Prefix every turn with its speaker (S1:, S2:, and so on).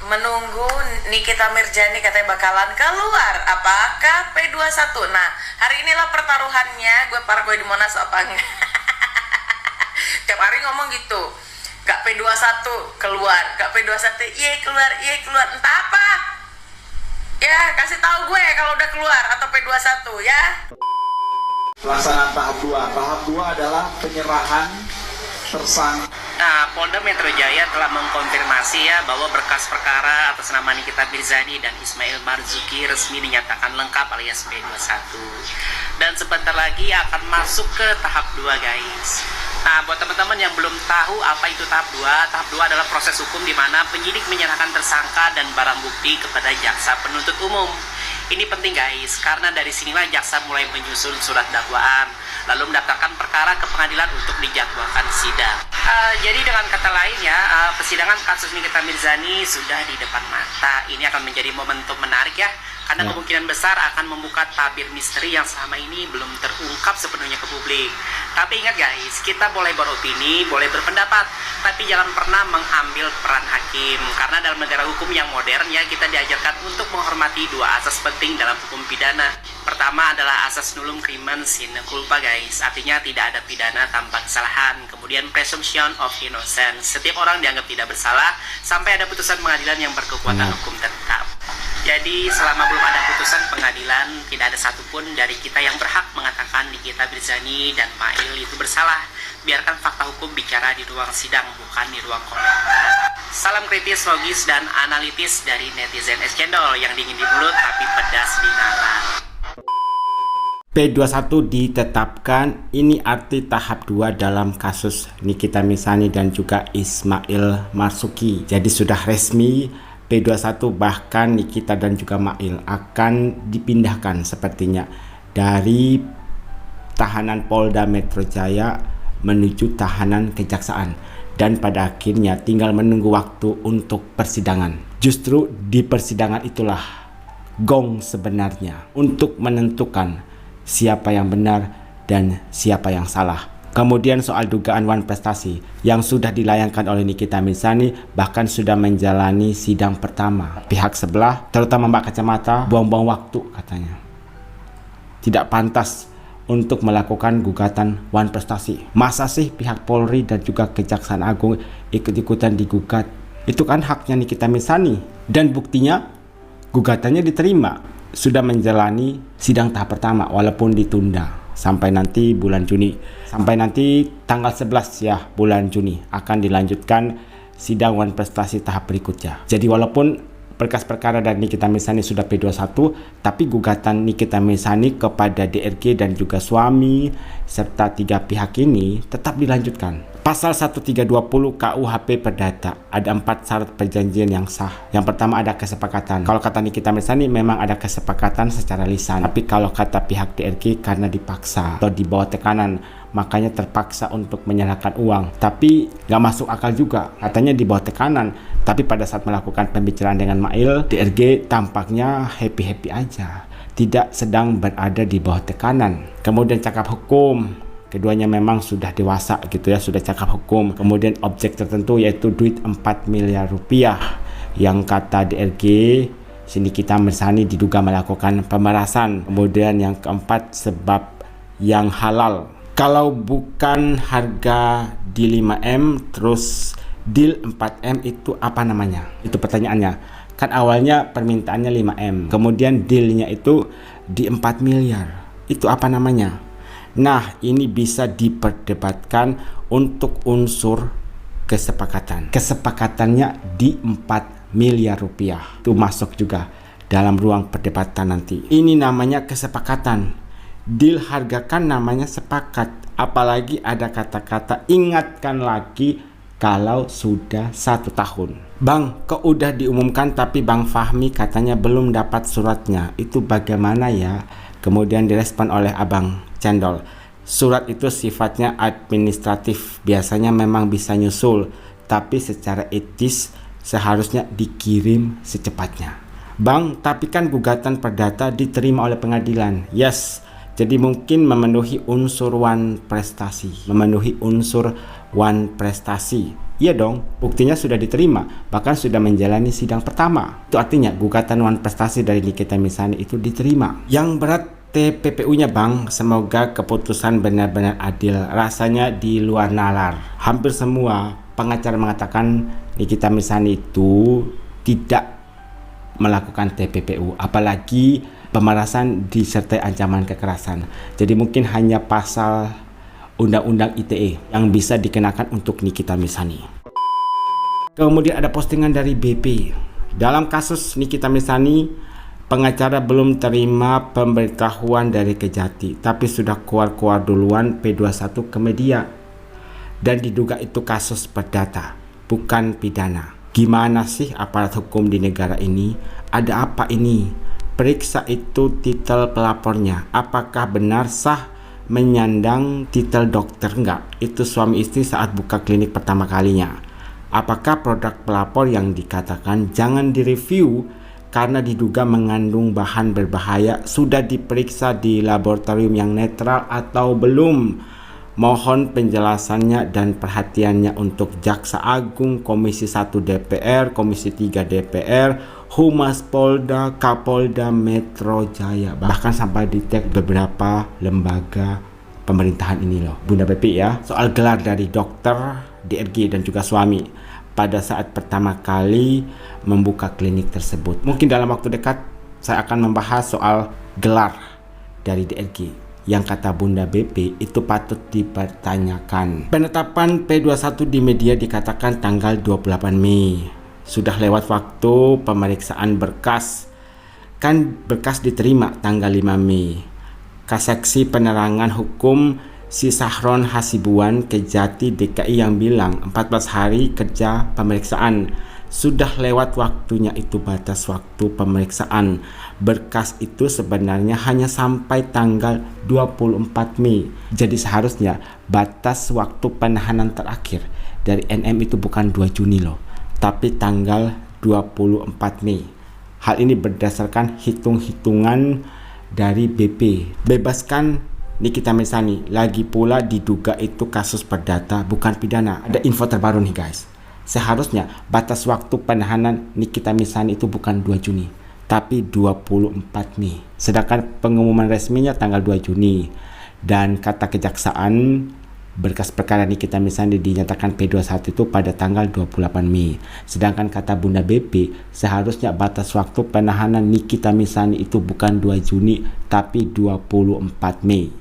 S1: menunggu Nikita Mirzani katanya bakalan keluar. Apakah P21? Nah, hari inilah pertaruhannya. Gue parkir di Monas apa enggak? Tiap hari ngomong gitu. Gak P21 keluar, gak P21 iya keluar, entah apa. Ya, kasih tahu gue kalau udah keluar atau P21 ya.
S2: Pelaksanaan tahap 2. Tahap 2 adalah penyerahan tersangka.
S3: Nah, Polda Metro Jaya telah mengkonfirmasi ya bahwa berkas perkara atas nama Nikita Mirzani dan Ismail Marzuki resmi dinyatakan lengkap alias P21. Dan sebentar lagi akan masuk ke tahap 2, guys. Nah, buat teman-teman yang belum tahu apa itu tahap 2 adalah proses hukum di mana penyidik menyerahkan tersangka dan barang bukti kepada jaksa penuntut umum. Ini penting guys, karena dari sinilah jaksa mulai menyusun surat dakwaan, lalu mendaftarkan perkara ke pengadilan untuk dijadwalkan sidang. Jadi dengan kata lain ya, persidangan kasus Nikita Mirzani sudah di depan mata. Ini akan menjadi momentum menarik ya, karena kemungkinan besar akan membuka tabir misteri yang selama ini belum terungkap sepenuhnya ke publik. Tapi ingat guys, kita boleh beropini, boleh berpendapat, tapi jangan pernah mengambil peran hakim. Karena dalam negara hukum yang modern ya, kita diajarkan untuk menghormati dua asas penting dalam hukum pidana. Pertama adalah asas nullum crimen sine culpa guys, artinya tidak ada pidana tanpa kesalahan. Kemudian presumption of innocence, setiap orang dianggap tidak bersalah sampai ada putusan pengadilan yang berkekuatan hukum tetap. Jadi selama belum ada putusan pengadilan, tidak ada satupun dari kita yang berhak mengatakan Nikita Mirzani dan Mail itu bersalah. Biarkan fakta hukum bicara di ruang sidang, bukan di ruang komentar. Salam kritis, logis, dan analitis dari netizen es cendol yang dingin di mulut tapi pedas di nalar.
S4: P21 ditetapkan, ini arti tahap 2 dalam kasus Nikita Mirzani dan juga Ismail Marzuki. Jadi sudah resmi P21, bahkan Nikita dan juga Mail akan dipindahkan sepertinya dari tahanan Polda Metro Jaya menuju tahanan kejaksaan, dan pada akhirnya tinggal menunggu waktu untuk persidangan. Justru di persidangan itulah gong sebenarnya untuk menentukan siapa yang benar dan siapa yang salah. Kemudian soal dugaan wan prestasi yang sudah dilayangkan oleh Nikita Mirzani, bahkan sudah menjalani sidang pertama. Pihak sebelah, terutama Mbak Kacamata, buang-buang waktu katanya. Tidak pantas untuk melakukan gugatan wan prestasi. Masa sih pihak Polri dan juga Kejaksaan Agung ikut-ikutan digugat? Itu kan haknya Nikita Mirzani. Dan buktinya gugatannya diterima. Sudah menjalani sidang tahap pertama walaupun ditunda sampai nanti bulan Juni. Sampai nanti tanggal 11 ya bulan Juni akan dilanjutkan sidang wan prestasi tahap berikutnya. Jadi walaupun berkas perkara dari Nikita Mirzani sudah P21, tapi gugatan Nikita Mirzani kepada DRG dan juga suami serta 3 pihak ini tetap dilanjutkan. Pasal 1320 KUHP Perdata ada 4 syarat perjanjian yang sah. Yang pertama ada kesepakatan. Kalau kata Nikita Mirzani memang ada kesepakatan secara lisan, tapi kalau kata pihak DRG karena dipaksa atau di bawah tekanan, makanya terpaksa untuk menyerahkan uang. Tapi gak masuk akal juga, katanya di bawah tekanan, tapi pada saat melakukan pembicaraan dengan Mail, DRG tampaknya happy-happy aja, tidak sedang berada di bawah tekanan. Kemudian cakap hukum, keduanya memang sudah dewasa gitu ya, sudah cakap hukum. Kemudian objek tertentu yaitu duit 4 miliar rupiah yang kata DRG Nikita Mirzani diduga melakukan pemerasan. Kemudian yang keempat sebab yang halal. Kalau bukan harga di 5M terus deal 4M itu apa namanya? Itu pertanyaannya. Kan awalnya permintaannya 5M, kemudian dealnya itu di 4 miliar. Itu apa namanya? Nah, ini bisa diperdebatkan untuk unsur kesepakatan. Kesepakatannya di 4 miliar rupiah. Itu masuk juga dalam ruang perdebatan nanti. Ini namanya kesepakatan. Deal hargakan namanya sepakat. Apalagi ada kata-kata ingatkan lagi kalau sudah 1 tahun. Bang, kok udah diumumkan tapi Bang Fahmi katanya belum dapat suratnya. Itu bagaimana ya? Kemudian direspon oleh Abang Cendol. Surat itu sifatnya administratif, biasanya memang bisa nyusul, tapi secara etis seharusnya dikirim secepatnya. Bang, tapi kan gugatan perdata diterima oleh pengadilan. Yes, Jadi mungkin memenuhi unsur wan prestasi. Iya dong, buktinya sudah diterima, bahkan sudah menjalani sidang pertama. Itu artinya gugatan wan prestasi dari Nikita Mirzani itu diterima. Yang berat TPPU-nya bang, semoga keputusan benar-benar adil. Rasanya di luar nalar. Hampir semua pengacara mengatakan Nikita Mirzani itu tidak melakukan TPPU, apalagi pemerasan disertai ancaman kekerasan. Jadi mungkin hanya pasal Undang-Undang ITE yang bisa dikenakan untuk Nikita Mirzani. Kemudian ada postingan dari BP. Dalam kasus Nikita Mirzani, pengacara belum terima pemberitahuan dari Kejati, tapi sudah keluar duluan P21 ke media. Dan diduga itu kasus perdata, bukan pidana. Gimana sih aparat hukum di negara ini? Ada apa ini? Periksa itu titel pelapornya. Apakah benar sah menyandang titel dokter? Enggak, itu suami istri saat buka klinik pertama kalinya. Apakah produk pelapor yang dikatakan jangan direview karena diduga mengandung bahan berbahaya sudah diperiksa di laboratorium yang netral atau belum? Mohon penjelasannya dan perhatiannya untuk Jaksa Agung, Komisi 1 DPR, Komisi 3 DPR, Humas Polda, Kapolda Metro Jaya, bahkan sampai di tag beberapa lembaga pemerintahan ini loh, Bunda Bepi ya, soal gelar dari dokter, DRG dan juga suami pada saat pertama kali membuka klinik tersebut. Mungkin dalam waktu dekat saya akan membahas soal gelar dari DRG yang kata Bunda BP itu patut dipertanyakan. Penetapan P21 di media dikatakan tanggal 28 Mei. Sudah lewat waktu pemeriksaan berkas. Kan berkas diterima tanggal 5 Mei. Kaseksi penerangan hukum si Sahron Hasibuan Kejati DKI yang bilang 14 hari kerja pemeriksaan. Sudah lewat waktunya itu batas waktu pemeriksaan. Berkas itu sebenarnya hanya sampai tanggal 24 Mei. Jadi seharusnya batas waktu penahanan terakhir dari NM itu bukan 2 Juni loh, tapi tanggal 24 Mei. Hal ini berdasarkan hitung-hitungan dari BP. Bebaskan Nikita Mirzani. Lagi pula diduga itu kasus perdata bukan pidana. Ada info terbaru nih guys. Seharusnya batas waktu penahanan Nikita Mirzani itu bukan 2 Juni, tapi 24 Mei. Sedangkan pengumuman resminya tanggal 2 Juni. Dan kata kejaksaan, berkas perkara Nikita Mirzani dinyatakan P21 itu pada tanggal 28 Mei. Sedangkan kata Bunda BP, seharusnya batas waktu penahanan Nikita Mirzani itu bukan 2 Juni, tapi 24 Mei.